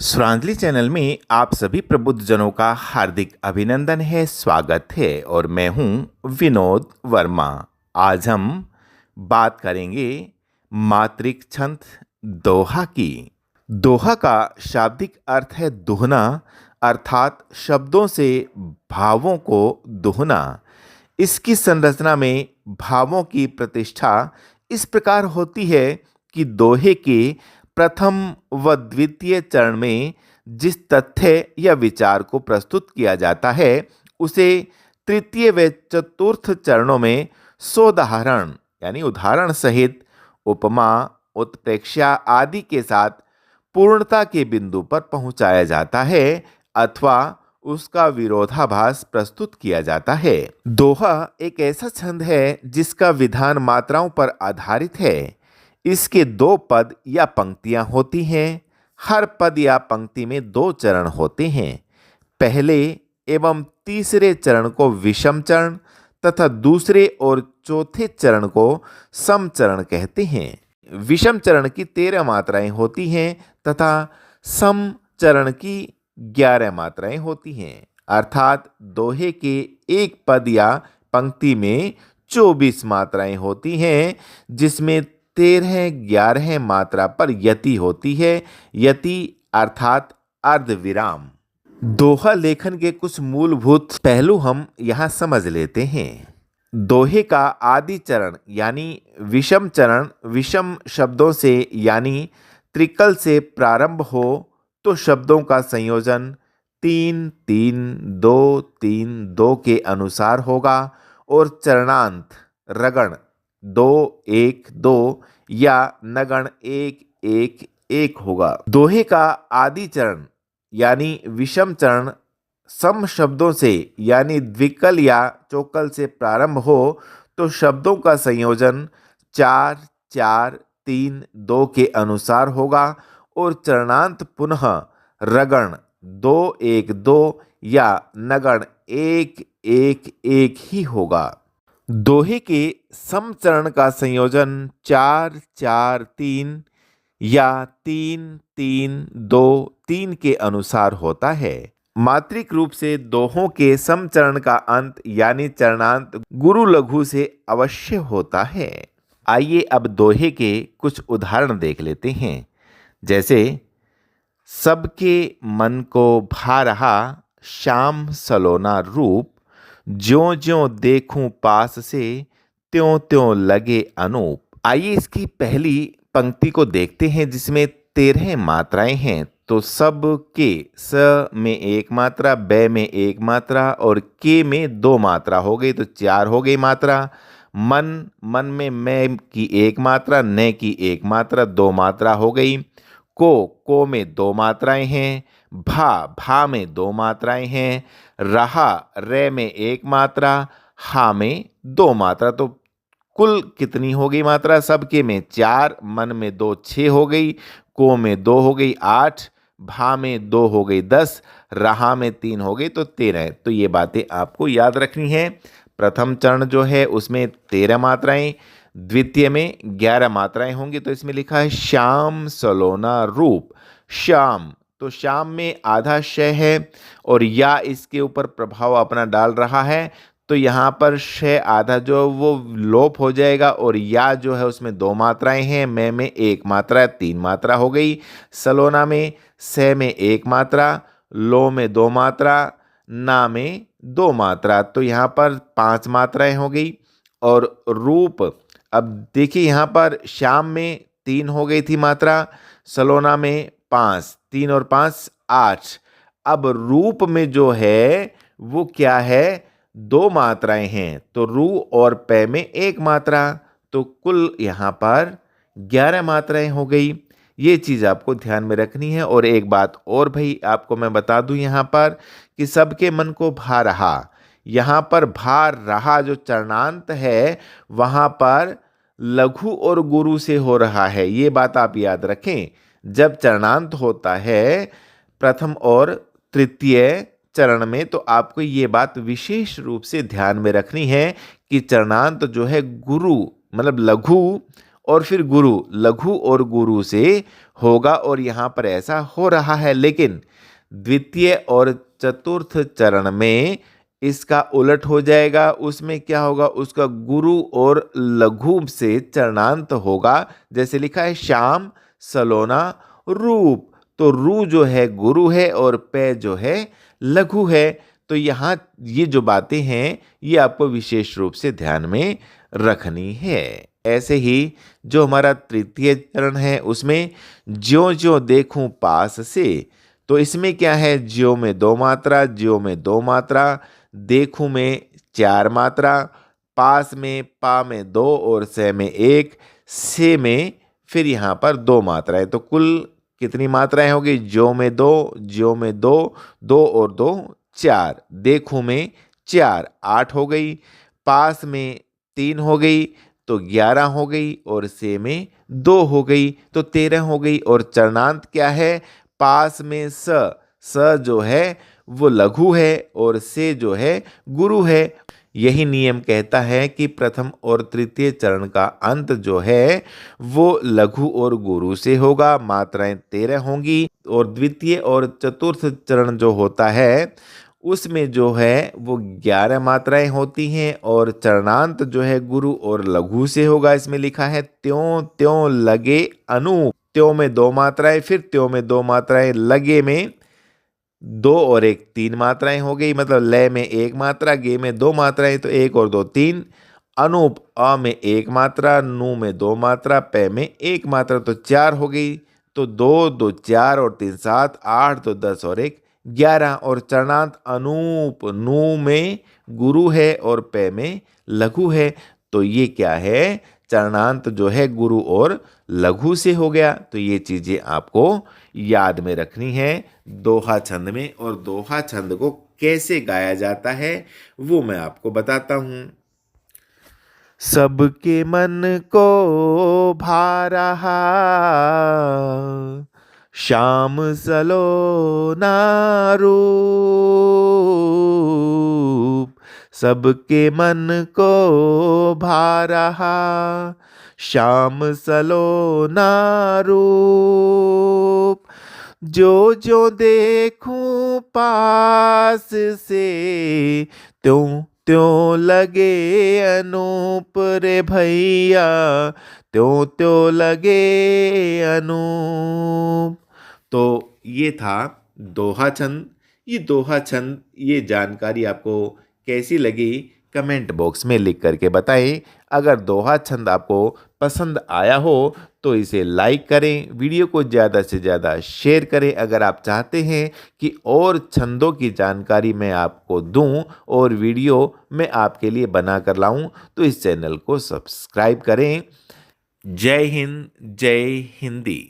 श्रांजलि channel में आप सभी प्रबुद्धजनों का हार्दिक अभिनंदन है, स्वागत है। और मैं हूं विनोद वर्मा। आज हम बात करेंगे मातृक छंद दोहा की। दोहा का शाब्दिक अर्थ है दुहना, अर्थात शब्दों से भावों को दुहना। इसकी संरचना में भावों की प्रतिष्ठा इस प्रकार होती है कि दोहे के प्रथम व द्वितीय चरण में जिस तथ्य या विचार को प्रस्तुत किया जाता है उसे तृतीय व चतुर्थ चरणों में सोदाहरण यानी उदाहरण सहित उपमा, उत्प्रेक्षा आदि के साथ पूर्णता के बिंदु पर पहुंचाया जाता है अथवा उसका विरोधाभास प्रस्तुत किया जाता है। दोहा एक ऐसा छंद है जिसका विधान मात्राओं पर आधारित है। इसके दो पद या पंक्तियां होती हैं। हर पद या पंक्ति में दो चरण होते हैं। पहले एवं तीसरे चरण को विषम चरण तथा दूसरे और चौथे चरण को सम चरण कहते हैं। विषम चरण की 13 मात्राएं होती हैं तथा सम चरण की 11 मात्राएं होती हैं। अर्थात दोहे के एक पद या पंक्ति में 24 मात्राएं होती हैं, जिसमें 13-11 मात्रा पर यति होती है। यति अर्थात अर्धविराम। दोहा लेखन के कुछ मूलभूत पहलू हम यहाँ समझ लेते हैं। दोहे का आदि चरण यानी विषम चरण विषम शब्दों से यानी त्रिकल से प्रारंभ हो तो शब्दों का संयोजन 3-3-2-3-2 के अनुसार होगा और चरणांत रगण 2-1-2 या नगण 1-1-1 होगा। दोहे का आदि चरण यानी विषम चरण सम शब्दों से यानी द्विकल या चौकल से प्रारंभ हो तो शब्दों का संयोजन 4-4-3-2 के अनुसार होगा और चरणांत पुनः रगण 2-1-2 या नगण 1-1-1 ही होगा। दोहे के सम चरण का संयोजन 4-4-3 या 3-3-2-3 के अनुसार होता है। मात्रिक रूप से दोहों के सम चरण का अंत यानी चरणांत गुरु लघु से अवश्य होता है। आइए अब दोहे के कुछ उदाहरण देख लेते हैं। जैसे सबके मन को भा रहा श्याम सलोना रूप, ज्यों ज्यों देखूं पास से त्यों त्यों लगे अनूप। आइए इसकी पहली पंक्ति को देखते हैं जिसमें 13 मात्राएं हैं। तो सब के स में 1 मात्रा, ब में 1 मात्रा और के में 2 मात्रा हो गई तो 4 हो गई मात्रा। मन में मैं की 1 मात्रा, न की 1 मात्रा, 2 मात्रा हो गई। को में 2 मात्राएं हैं। भा में 2 मात्राएं हैं। रहा रे में 1 मात्रा, हा में 2 मात्रा। तो कुल कितनी हो गई मात्रा? सबके में 4, मन में 2 6 हो गई, को में 2 हो गई 8, भा में 2 हो गई 10, रहा में 3 हो गई तो 13। तो ये बातें आपको याद रखनी है। प्रथम चरण जो है उसमें 13 मात्राएं, द्वितीय में 11 मात्राएं होंगी। तो इसमें लिखा है श्याम सलोना रूप। श्याम तो श्याम में आधा शय है और या इसके ऊपर प्रभाव अपना डाल रहा है तो यहाँ पर शय आधा जो वो लोप हो जाएगा और या जो है उसमें 2 मात्राएं हैं। मैं में 1 मात्रा, 3 मात्रा हो गई। सलोना में से में 1 मात्रा, लो में 2 मात्रा, ना में 2 मात्रा। तो यहाँ पर 5 मात्राएं हो गई। और रूप, अब देखिए यहाँ पर श्याम में 3 हो गई थी मात्रा, सलोना में 5, 3 और 5 8। अब रूप में जो है वो क्या है? 2 मात्राएं हैं। तो रू और पे में 1 मात्रा, तो कुल यहाँ पर 11 मात्राएं हो गई। ये चीज़ आपको ध्यान में रखनी है। और एक बात और भाई आपको मैं बता दूं यहाँ पर कि सबके मन को भा रहा, यहाँ पर भा रहा जो चरणांत है वहाँ पर लघु और गुरु से हो रहा है। ये बात आप याद रखें। जब चरणांत होता है प्रथम और तृतीय चरण में तो आपको ये बात विशेष रूप से ध्यान में रखनी है कि चरणांत जो है गुरु मतलब लघु और फिर गुरु, लघु और गुरु से होगा और यहाँ पर ऐसा हो रहा है। लेकिन द्वितीय और चतुर्थ चरण में इसका उलट हो जाएगा। उसमें क्या होगा, उसका गुरु और लघु से चरणांत होगा। जैसे लिखा है श्याम सलोना रूप, तो रू जो है गुरु है और पे जो है लघु है। तो यहाँ ये जो बातें हैं ये आपको विशेष रूप से ध्यान में रखनी है। ऐसे ही जो हमारा तृतीय चरण है उसमें ज्यों ज्यों देखूं पास से, तो इसमें क्या है, ज्यों में 2 मात्रा, ज्यों में 2 मात्रा, देखूं में 4 मात्रा, पास में पा में 2 और से में 1, से में फिर यहाँ पर 2 मात्राएं। तो कुल कितनी मात्राएं होगी, ज्यों में 2, ज्यों में 2, 2 और 2 4, देखूं में 4 8 हो गई, पास में 3 हो गई तो 11 हो गई और से में 2 हो गई तो 13 हो गई। और चरणांत क्या है, पास में स जो है वो लघु है और से जो है गुरु है। यही नियम कहता है कि प्रथम और तृतीय चरण का अंत जो है वो लघु और गुरु से होगा, मात्राएं 13 होंगी। और द्वितीय और चतुर्थ चरण जो होता है उसमें जो है वो 11 मात्राएं होती हैं और चरणांत जो है गुरु और लघु से होगा। इसमें लिखा है त्यों त्यों लगे अनूप, त्यों में 2 मात्राएं, फिर त्यों में 2 मात्राएं, लगे में 2 और 1 3 मात्राएं हो गई, मतलब लय में 1 मात्रा, गे में 2 मात्राएं तो 1 और 2 3, अनूप अ में 1 मात्रा, नु में 2 मात्रा, पै में 1 मात्रा तो 4 हो गई। तो 2 2 4 और 3 7 8 तो 10 और 1 11। और चरणांत अनूप, नु में गुरु है और पै में लघु है। तो ये क्या है, चरणांत जो है गुरु और लघु से हो गया। तो ये चीजें आपको याद में रखनी है दोहा छंद में। और दोहा छंद को कैसे गाया जाता है वो मैं आपको बताता हूं। सबके मन को भा रहा श्याम सलोना रूप, सबके मन को भा रहा श्याम सलोना रूप, जो जो देखूं पास से त्यों त्यों लगे अनूप रे भैया, त्यों त्यों लगे अनूप। तो ये था दोहा छंद। ये दोहा छंद, ये जानकारी आपको कैसी लगी कमेंट बॉक्स में लिख करके बताएं। अगर दोहा छंद आपको पसंद आया हो तो इसे लाइक करें, वीडियो को ज़्यादा से ज़्यादा शेयर करें। अगर आप चाहते हैं कि और छंदों की जानकारी मैं आपको दूं और वीडियो मैं आपके लिए बना कर लाऊं तो इस चैनल को सब्सक्राइब करें। जय हिंद, जय हिंदी।